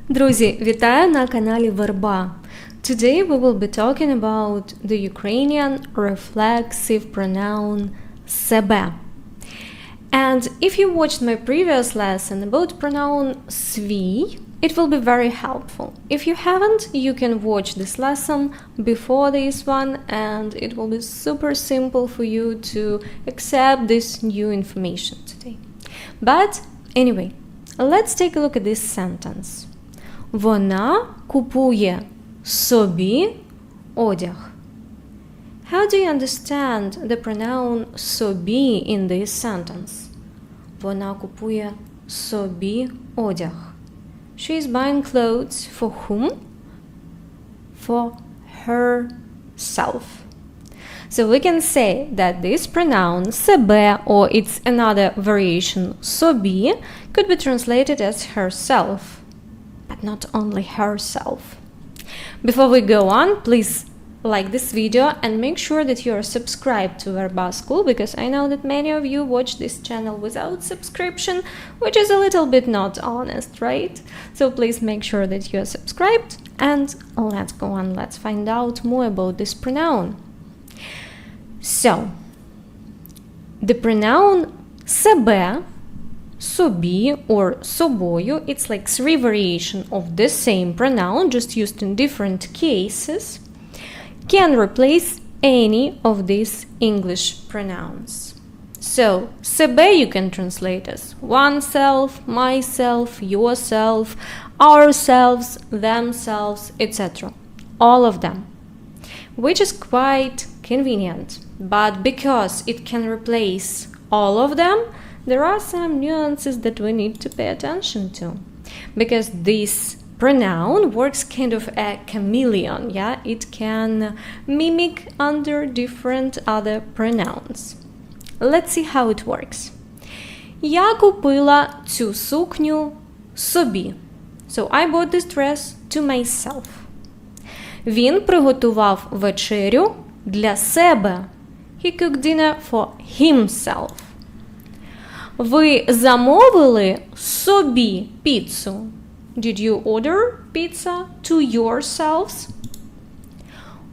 Друзі, вітаю на каналі Verba. Today we will be talking about the Ukrainian reflexive pronoun СЕБЕ. And if you watched my previous lesson about pronoun СВІ, it will be very helpful. If you haven't, you can watch this lesson before this one, and it will be super simple for you to accept this new information today. But anyway, let's take a look at this sentence. Вона купує собі одяг. How do you understand the pronoun СОБІ in this sentence? Вона купує собі одяг. She is buying clothes for whom? For herself. So we can say that this pronoun СЕБЕ, or its another variation СОБІ, could be translated as herself, but not only herself. Before we go on, please like this video and make sure that you are subscribed to Verba School, because I know that many of you watch this channel without subscription, which is a little bit not honest, right? So please make sure that you are subscribed, and let's go on, let's find out more about this pronoun. So, the pronoun СЕБЕ, СОБІ or СОБОЮ, it's like three variations of the same pronoun, just used in different cases, can replace any of these English pronouns. So, СЕБЕ you can translate as oneself, myself, yourself, ourselves, themselves, etc. All of them, which is quite convenient. But because it can replace all of them, there are some nuances that we need to pay attention to, because this pronoun works kind of a chameleon, yeah? It can mimic under different other pronouns. Let's see how it works. Я купила цю сукню собі. So I bought this dress to myself. Він приготував вечерю для себе. He cooked dinner for himself. Ви замовили собі піцу. Did you order pizza to yourselves?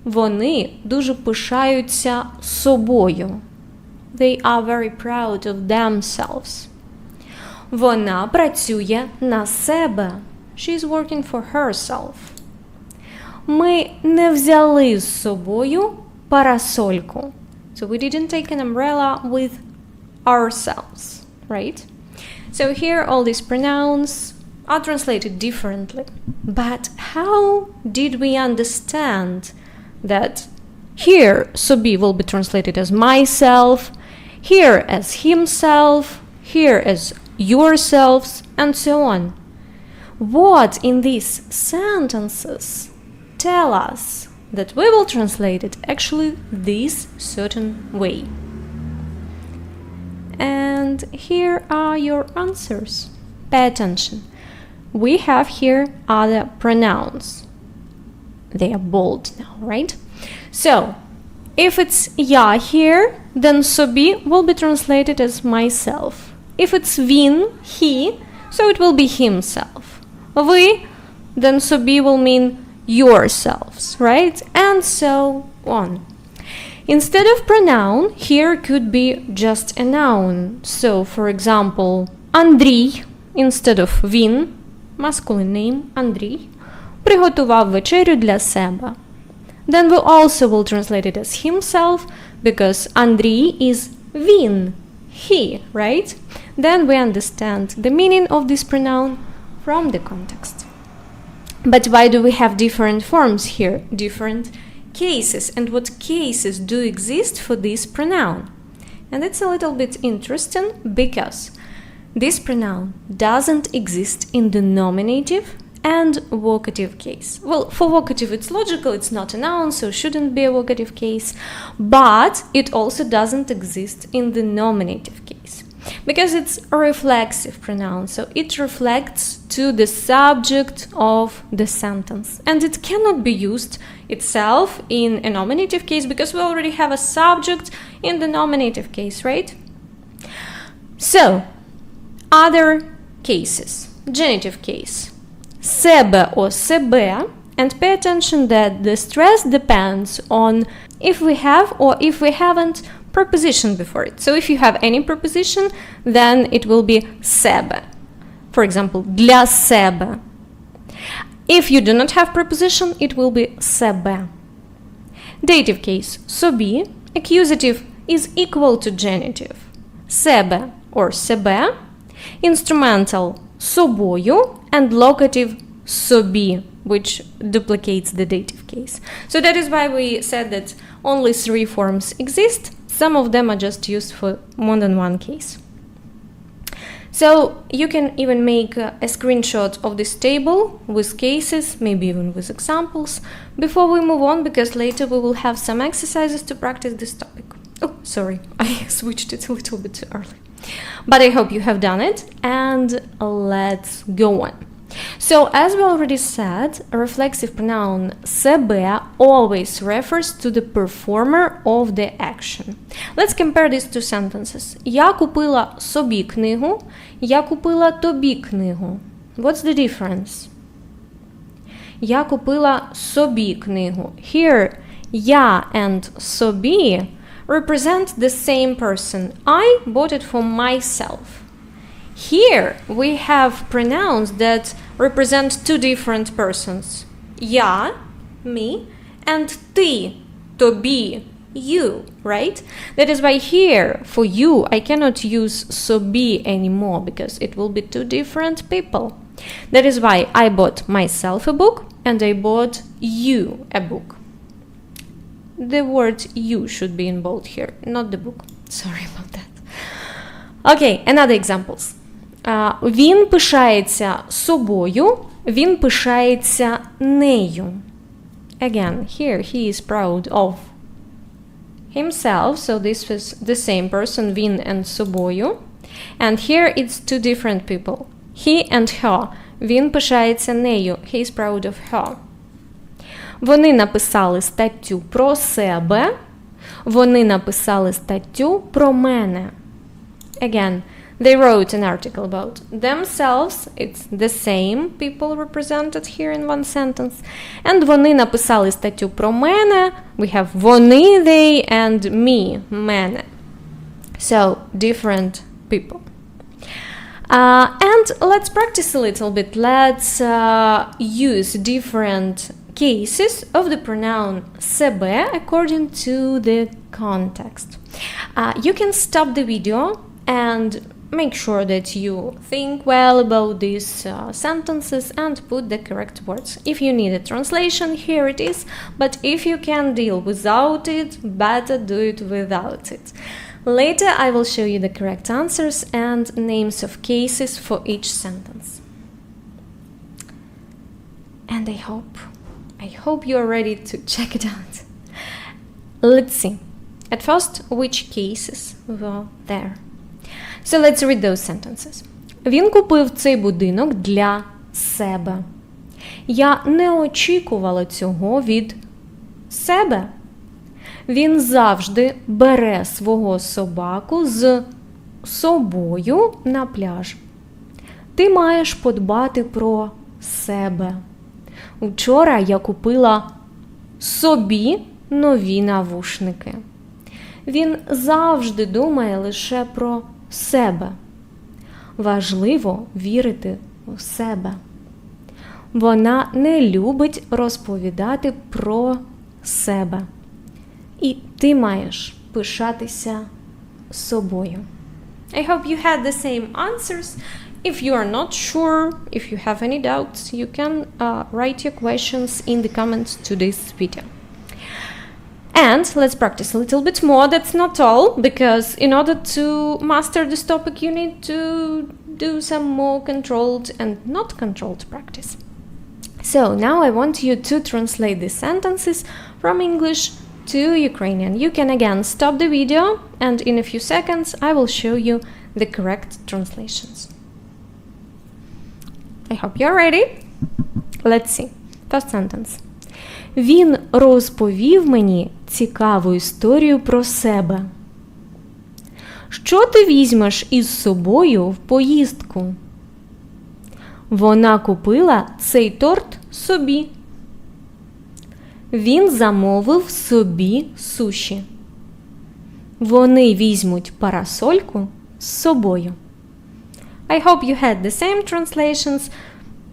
Вони дуже пишаються собою. They are very proud of themselves. Вона працює на себе. She is working for herself. Ми не взяли з собою парасольку. So we didn't take an umbrella with ourselves, right? So here all these pronouns are translated differently. But how did we understand that here СОБІ will be translated as myself, here as himself, here as yourselves, and so on? What in these sentences tell us that we will translate it actually this certain way? And here are your answers. Pay attention. We have here other pronouns. They are bold now, right? So, if it's я here, then собі will be translated as myself. If it's він, he, so it will be himself. Ви, then собі will mean yourselves, right? And so on. Instead of pronoun, here could be just a noun. So, for example, Андрій instead of він, masculine name, Андрій, приготував вечерю для себе. Then we also will translate it as himself, because Андрій is він, he, right? Then we understand the meaning of this pronoun from the context. But why do we have different forms here, different cases, and what cases do exist for this pronoun? And it's a little bit interesting, because this pronoun doesn't exist in the nominative and vocative case. Well, for vocative it's logical, it's not a noun, so shouldn't be a vocative case, but it also doesn't exist in the nominative case, because it's a reflexive pronoun, so it reflects to the subject of the sentence, and it cannot be used itself in a nominative case, because we already have a subject in the nominative case, right? So, other cases. Genitive case. СЕБЕ or СЕБЕ, and pay attention that the stress depends on if we have or if we haven't preposition before it. So if you have any preposition, then it will be СЕБЕ. For example, для себе. If you do not have preposition, it will be СЕБЕ. Dative case СОБІ, accusative is equal to genitive. СЕБЕ or СЕБЕ, instrumental СОБОЮ, and locative СОБІ, which duplicates the dative case. So that is why we said that only 3 forms exist. Some of them are just used for more than one case. So you can even make a screenshot of this table with cases, maybe even with examples, before we move on, because later we will have some exercises to practice this topic. Oh, sorry, I switched it a little bit too early. But I hope you have done it, and let's go on. So, as we already said, a reflexive pronoun СЕБЕ always refers to the performer of the action. Let's compare these two sentences. Я купила собі книгу, я купила тобі книгу. What's the difference? Я купила собі книгу. Here, я and собі represent the same person. I bought it for myself. Here we have pronouns that represent 2 different persons. Я, me, and ти, тобі, you, right? That is why here, for you, I cannot use СОБІ anymore because it will be 2 different people. That is why I bought myself a book and I bought you a book. The word you should be in bold here, not the book. Sorry about that. Okay, another examples. Він пишається собою, він пишається нею. Again, here he is proud of himself, so this was the same person, він and собою. And here it's 2 different people. He and her. Він пишається нею, he is proud of her. Вони написали статтю про себе, вони написали статтю про мене. Again, they wrote an article about themselves, it's the same people represented here in one sentence. And вони написали статтю про мене, we have вони, they, and me, мене. So, different people. And let's practice a little bit. Let's use different cases of the pronoun СЕБЕ according to the context. You can stop the video and make sure that you think well about these sentences and put the correct words. If you need a translation, here it is, but if you can deal without it, better do it without it. Later I will show you the correct answers and names of cases for each sentence. And I hope you are ready to check it out. Let's see. At first, which cases were there? So let's read those sentences. Він купив цей будинок для себе. Я не очікувала цього від себе. Він завжди бере свого собаку з собою на пляж. Ти маєш подбати про себе. Вчора я купила собі нові навушники. Він завжди думає лише про себе. Важливо вірити в себе. Вона не любить розповідати про себе. І ти маєш пишатися собою. I hope you had the same answers. If you are not sure, if you have any doubts, you can write your questions in the comments to this video. And let's practice a little bit more. That's not all, because in order to master this topic, you need to do some more controlled and not controlled practice. So now I want you to translate these sentences from English to Ukrainian. You can again stop the video, and in a few seconds I will show you the correct translations. I hope you're ready. Let's see. First sentence. Він розповів мені цікаву історію про себе. Що ти візьмеш із собою в поїздку? Вона купила цей торт собі. Він замовив собі суші. Вони візьмуть парасольку з собою. I hope you had the same translations.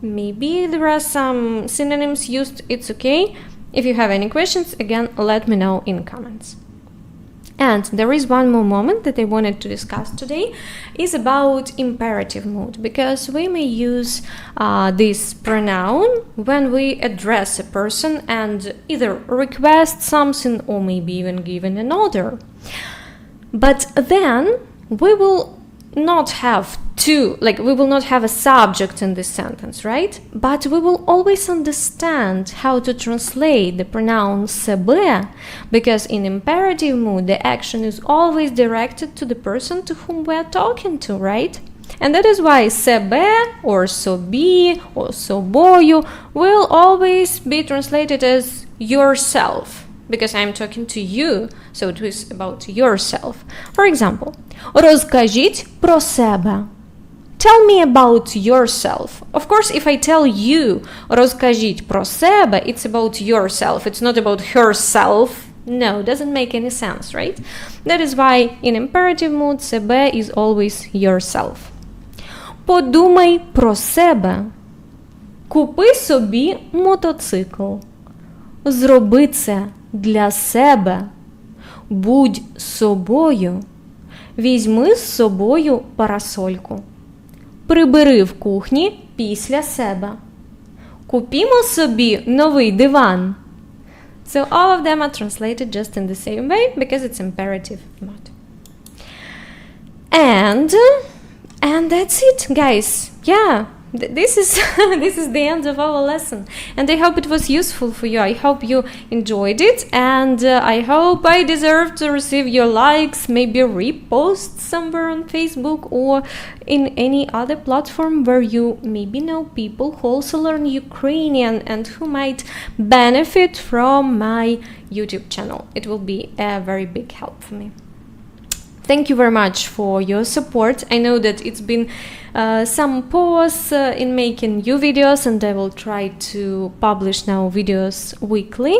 Maybe there are some synonyms used. It's okay. If you have any questions, again, let me know in comments. And there is one more moment that I wanted to discuss today is about imperative mood, because we may use this pronoun when we address a person and either request something or maybe even give an order. But then we will not have we will not have a subject in this sentence, right? But we will always understand how to translate the pronoun СЕБЕ, because in imperative mood the action is always directed to the person to whom we are talking to, right? And that is why СЕБЕ or СОБІ or СОБОЮ will always be translated as yourself, because I'm talking to you, so it is about yourself. For example, розкажіть про себе. Tell me about yourself. Of course, if I tell you розкажіть про себе, it's about yourself. It's not about herself. No, it doesn't make any sense, right? That is why in imperative mood, СЕБЕ is always yourself. Подумай про себе. Купи собі мотоцикл. Зроби це для себе. Будь собою. Візьми з собою парасольку. Прибери в кухні після себе. Купімо собі новий диван. So all of them are translated just in the same way because it's imperative mode. And that's it, guys. Yeah. This is the end of our lesson, and I hope it was useful for you. I hope you enjoyed it, and I hope I deserve to receive your likes, maybe repost somewhere on Facebook or in any other platform where you maybe know people who also learn Ukrainian and who might benefit from my YouTube channel. It will be a very big help for me. Thank you very much for your support. I know that it's been some pause in making new videos, and I will try to publish now videos weekly.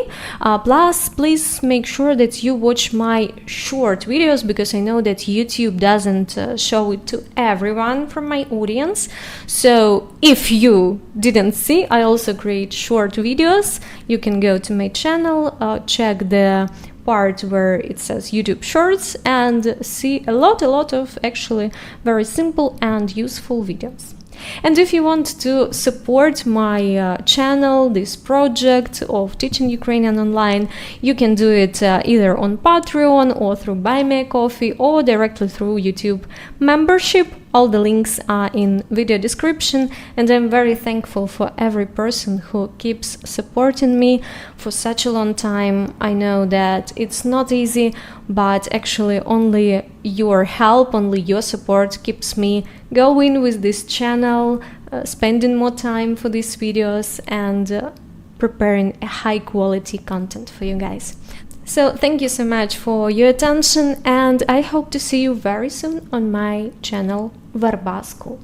Plus, please make sure that you watch my short videos, because I know that YouTube doesn't show it to everyone from my audience. So if you didn't see, I also create short videos. You can go to my channel, check the part where it says YouTube Shorts, and see a lot of actually very simple and useful videos. And if you want to support my channel, this project of teaching Ukrainian online, you can do it either on Patreon or through Buy Me a Coffee or directly through YouTube membership. All the links are in video description, and I'm very thankful for every person who keeps supporting me for such a long time. I know that it's not easy, but actually only your help, only your support keeps me going with this channel, spending more time for these videos and preparing a high quality content for you guys. So thank you so much for your attention, and I hope to see you very soon on my channel Verba School.